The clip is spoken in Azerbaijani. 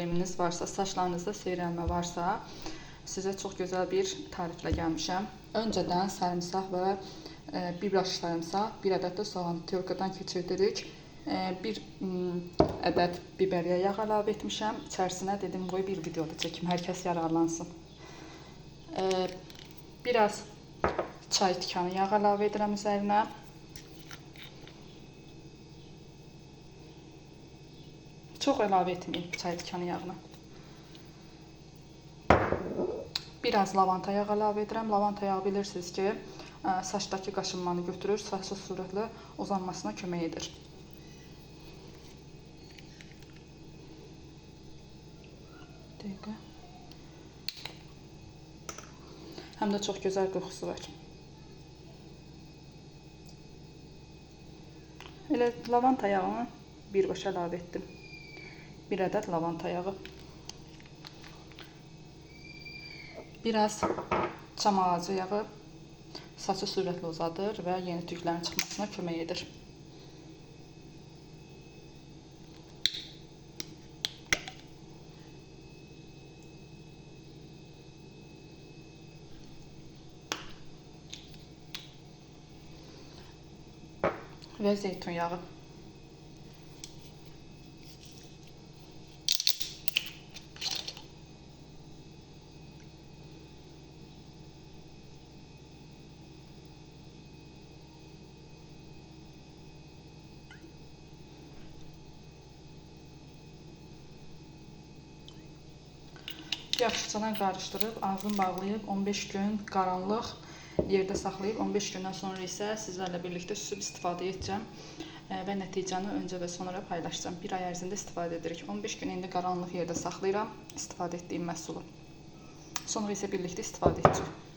probleminiz varsa, saçlarınızda seyrəlmə varsa, sizə çox gözəl bir tariflə gəlmişəm. Öncədən sarımsaq və bir yaş sarımsaq, bir ədəd də soğanı telkadan keçirdirik. Bir ədəd biberiyə yağ əlavə etmişəm. İçərisinə dedim qoy bir videoda çəkim, hər kəs yararlansın. Biraz çay tikanı yağ əlavə edirəm üzərinə. Çox əlavə etməyin çay tikanı yağını. Biraz lavanta yağı əlavə edirəm. Lavanta yağı bilirsiniz ki, saçdakı qaşınmanı götürür, saçlı sürətlə uzanmasına kömək edir. Həm də çox gözəl qoxusu var. Elə lavanta yağını birbaşa əlavə etdim. Bir ədəd lavanta yağı. Biraz çam ağacı yağı saçı sürətlə uzadır və yeni tüklərin çıxmasına kömək edir. Və zeytun yağı. Yaxşıca qarışdırıb, ağzını bağlayıb 15 gün qaranlıq yerdə saxlayıb 15 gündən sonra isə sizlərlə birlikdə süzüb istifadə edəcəm və nəticəni öncə və sonra paylaşacağım. Bir ay ərzində istifadə edirik. 15 gün indi qaranlıq yerdə saxlayıram istifadə etdiyim məhsulu. Sonra isə birlikdə istifadə edəcəyik.